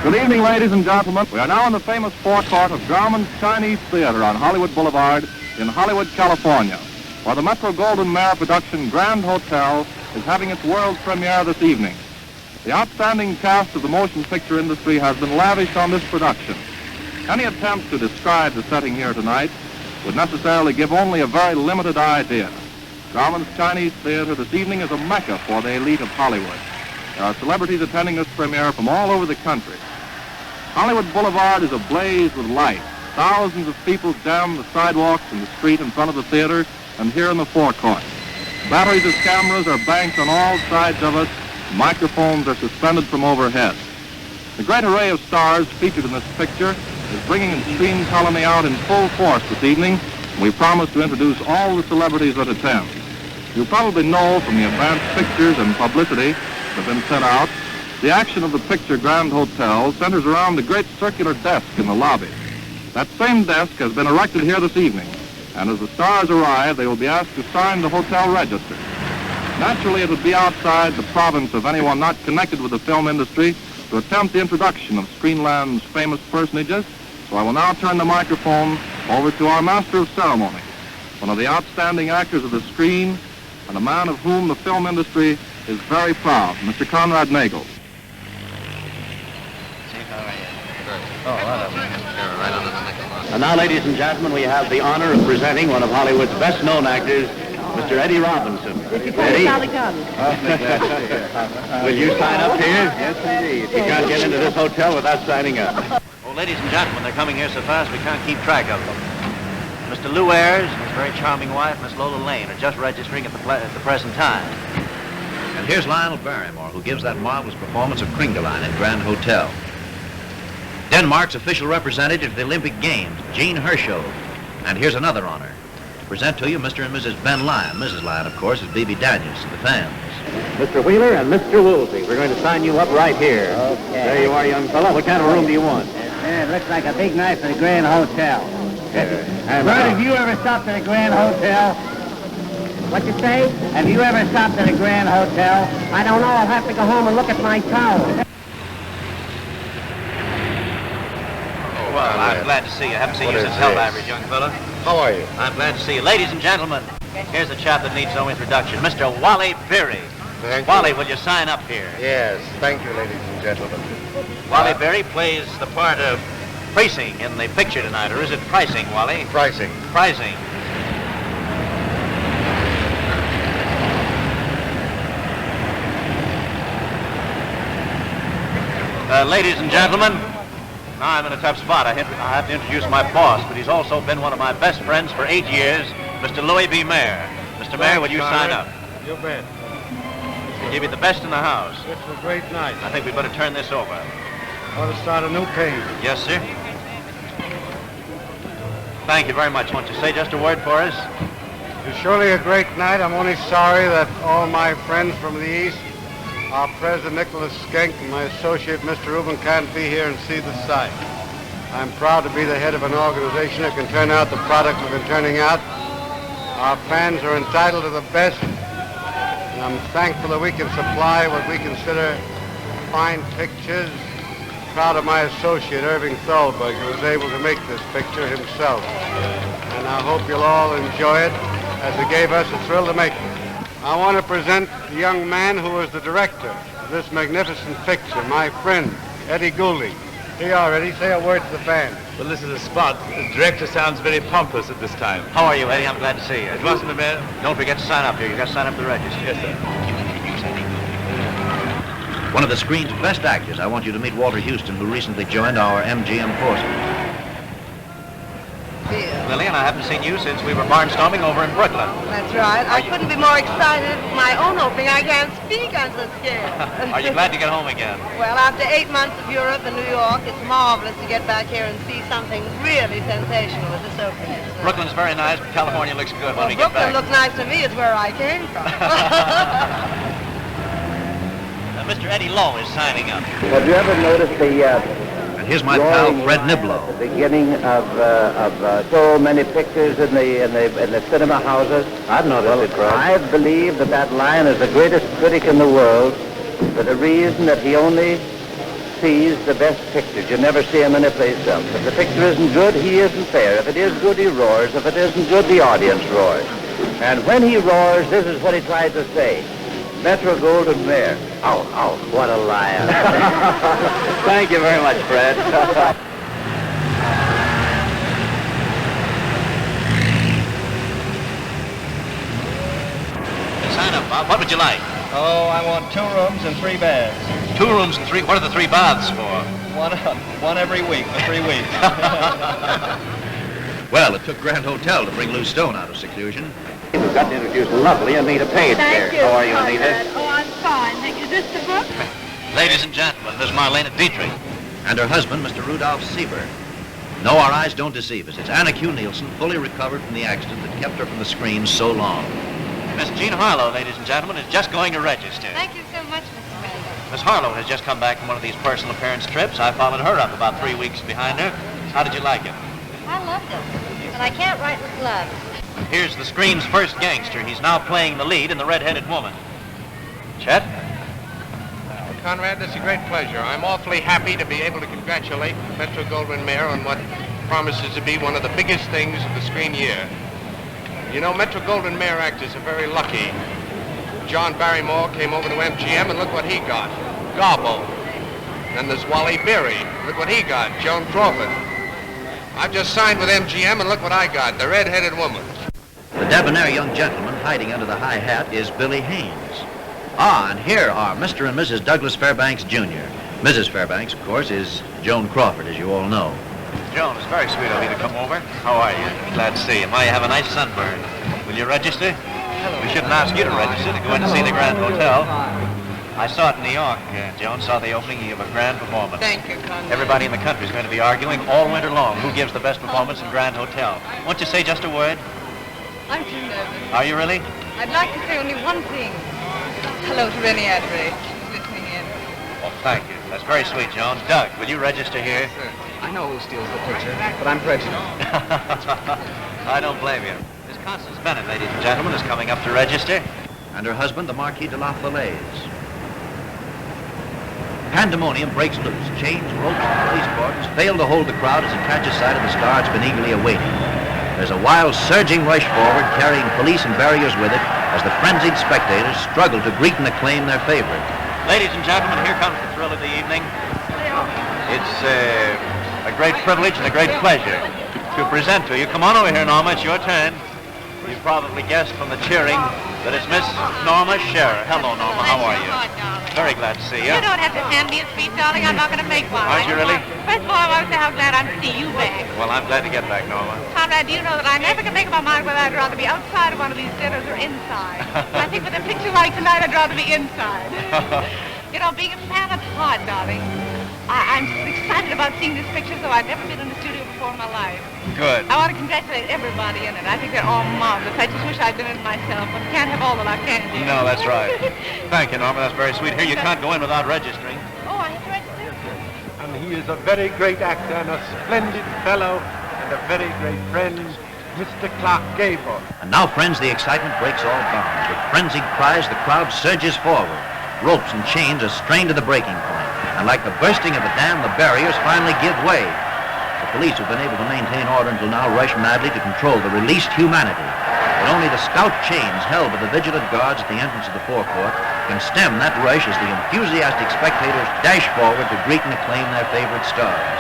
Good evening, ladies and gentlemen. We are now in the famous forecourt of Graumann's Chinese Theater on Hollywood Boulevard in Hollywood, California, where the Metro-Goldwyn-Mayer production Grand Hotel is having its world premiere this evening. The outstanding cast of the motion picture industry has been lavished on this production. Any attempt to describe the setting here tonight would necessarily give only a very limited idea. Graumann's Chinese Theater this evening is a mecca for the elite of Hollywood. There are celebrities attending this premiere from all over the country. Hollywood Boulevard is ablaze with light. Thousands of people jam the sidewalks and the street in front of the theater and here in the forecourt. Batteries of cameras are banked on all sides of us. Microphones are suspended from overhead. The great array of stars featured in this picture is bringing the screen colony out in full force this evening. We promise to introduce all the celebrities that attend. You probably know from the advanced pictures and publicity that have been sent out, the action of the picture Grand Hotel centers around the great circular desk in the lobby. That same desk has been erected here this evening, and as the stars arrive, they will be asked to sign the hotel register. Naturally, it would be outside the province of anyone not connected with the film industry to attempt the introduction of Screenland's famous personages, so I will now turn the microphone over to our master of ceremonies, one of the outstanding actors of the screen, and a man of whom the film industry is very proud, Mr. Conrad Nagel. And now, ladies and gentlemen, we have the honor of presenting one of Hollywood's best-known actors, Mr. Eddie Robinson. Eddie? Will you sign up here? Yes, indeed. You can't get into this hotel without signing up. Well, ladies and gentlemen, they're coming here so fast we can't keep track of them. Mr. Lou Ayres and his very charming wife, Miss Lola Lane, are just registering at the present time. And here's Lionel Barrymore, who gives that marvelous performance of Kringeline in Grand Hotel. Denmark's official representative to the Olympic Games, Jean Hershow. And here's another honor. To present to you Mr. and Mrs. Ben Lyon. Mrs. Lyon, of course, is Bibi Daniels to the fans. Mr. Wheeler and Mr. Woolsey, we're going to sign you up right here. Okay. There you are, young fellow. What kind of room do you want? It looks like a big night for the Grand Hotel. Bert, Have you ever stopped at a Grand Hotel? What you say? Have you ever stopped at a Grand Hotel? I don't know. I'll have to go home and look at my towel. Well, I'm glad to see you. I haven't seen you since Hell Divers, young fella. How are you? I'm glad to see you. Ladies and gentlemen, here's a chap that needs no introduction, Mr. Wally Beery. Thank Wally, you. will you sign up here? Yes, thank you, ladies and gentlemen. Wally Beery plays the part of Pricing in the picture tonight, or is it Pricing, Wally? Pricing. Pricing. Ladies and gentlemen, now I'm in a tough spot. I have to introduce my boss, but he's also been one of my best friends for 8 years, Mr. Louis B. Mayer. Mr. Mayer, will you sign up? You bet. We'll give you the best in the house. It's a great night. I think we better turn this over. I want to start a new page. Yes, sir. Thank you very much. Won't you say just a word for us? It's surely a great night. I'm only sorry that all my friends from the East, our President Nicholas Skenk and my associate Mr. Rubin can't be here and see the sight. I'm proud to be the head of an organization that can turn out the products we've been turning out. Our fans are entitled to the best, and I'm thankful that we can supply what we consider fine pictures. Proud of my associate Irving Thalberg, who was able to make this picture himself. And I hope you'll all enjoy it as it gave us a thrill to make it. I want to present the young man who was the director of this magnificent picture, my friend, Eddie Goulding. Here you are, Eddie. Say a word to the fans. Well, this is a spot. The director sounds very pompous at this time. How are you, Eddie? I'm glad to see you. It wasn't a man. Don't forget to sign up here. You've got to sign up to the register. Yes, sir. One of the screen's best actors. I want you to meet Walter Houston, who recently joined our MGM forces. Lillian, I haven't seen you since we were barnstorming over in Brooklyn. That's right. I couldn't be more excited. My own opening, I can't speak. I'm so scared. Are you glad to get home again? Well, after 8 months of Europe and New York, it's marvelous to get back here and see something really sensational with this opening. Brooklyn's very nice, but California looks good when we get Brooklyn back. looks nice to me. It's where I came from. Mr. Eddie Lowe is signing up. Have you ever noticed the Here's my pal Fred Niblo. at the beginning of so many pictures in the cinema houses? I've noticed it, Fred. I believe that Lion is the greatest critic in the world for the reason that he only sees the best pictures. You never see him anyplace else. If the picture isn't good, he isn't there. If it is good, he roars. If it isn't good, the audience roars. And when he roars, this is what he tried to say. Metro-Goldwyn-Mayer. Oh, what a liar. Thank you very much, Fred. Sign up, Bob. What would you like? Oh, I want 2 rooms and 3 beds. 2 rooms and 3. What are the 3 baths for? One every week for 3 weeks. Well, it took Grand Hotel to bring Lou Stone out of seclusion. We've got to introduce lovely Anita Page here. Thank you. How are you, Anita? Oh, I'm fine. Thank you. Is this the book? Ladies and gentlemen, Miss Marlena Dietrich. And her husband, Mr. Rudolph Sieber. No, our eyes don't deceive us. It's Anna Q. Nielsen, fully recovered from the accident that kept her from the screen so long. Miss Jean Harlow, ladies and gentlemen, is just going to register. Thank you so much, Mr. Mayor. Miss Harlow has just come back from one of these personal appearance trips. I followed her up about 3 weeks behind her. How did you like it? I loved it. But I can't write with gloves. And here's the screen's first gangster. He's now playing the lead in The Red-Headed Woman. Chet? Conrad, this is a great pleasure. I'm awfully happy to be able to congratulate Metro-Goldwyn-Mayer on what promises to be one of the biggest things of the screen year. You know, Metro-Goldwyn-Mayer actors are very lucky. John Barrymore came over to MGM and look what he got. Gobble. Then there's Wally Beery. Look what he got. Joan Crawford. I've just signed with MGM and look what I got. The Red-Headed Woman. The debonair young gentleman hiding under the high hat is Billy Haynes. Ah, and here are Mr. and Mrs. Douglas Fairbanks, Jr. Mrs. Fairbanks, of course, is Joan Crawford, as you all know. Joan, it's very sweet of you to come over. How are you? Glad to see you. Why, you have a nice sunburn. Will you register? We shouldn't ask you to register to go in to see the Grand Hotel. I saw it in New York. Joan saw the opening. You have a grand performance. Thank you, Conrad. Everybody in the country is going to be arguing all winter long who gives the best performance in Grand Hotel. Won't you say just a word? I'm too nervous. Are you really? I'd like to say only one thing. Hello to Rennie Adray. She's listening in. Oh, thank you. That's very sweet, Joan. Doug, will you register here? I know who steals the picture, but I'm prejudiced. I don't blame you. Miss Constance Bennett, ladies and gentlemen, is coming up to register. And her husband, the Marquis de la Falaise. Pandemonium breaks loose. Chains, ropes, and police cordons fail to hold the crowd as it catches sight of the star it's been eagerly awaiting. There's a wild, surging rush forward, carrying police and barriers with it, as the frenzied spectators struggle to greet and acclaim their favorite. Ladies and gentlemen, here comes the thrill of the evening. It's a great privilege and a great pleasure to present to you. Come on over here, Norma. It's your turn. You've probably guessed from the cheering that it's Miss Norma Scherer. Hello, Norma. How are you? Very glad to see you. You don't have to hand me a speech, darling. I'm not going to make one. Aren't you really? First of all, I want to say how glad I'm to see you back. Well, I'm glad to get back, Norma. Conrad, do you know that I never can make up my mind whether I'd rather be outside of one of these dinners or inside? I think with a picture like tonight, I'd rather be inside. You know, being a fan, it's hard, darling. I'm excited about seeing this picture, so I've never been in the studio before in my life. Good. I want to congratulate everybody in it. I think they're all marvelous. I just wish I'd been in it myself, but can't have all the luck, can you? No, that's right. Thank you, Norma. That's very sweet. Here, you can't go in without registering. Oh, I have to register? And he is a very great actor and a splendid fellow and a very great friend, Mr. Clark Gable. And now, friends, the excitement breaks all bounds. With frenzied cries, the crowd surges forward. Ropes and chains are strained to the breaking point. And like the bursting of a dam, the barriers finally give way. The police who've been able to maintain order until now rush madly to control the released humanity. But only the stout chains held by the vigilant guards at the entrance of the forecourt can stem that rush as the enthusiastic spectators dash forward to greet and acclaim their favorite stars.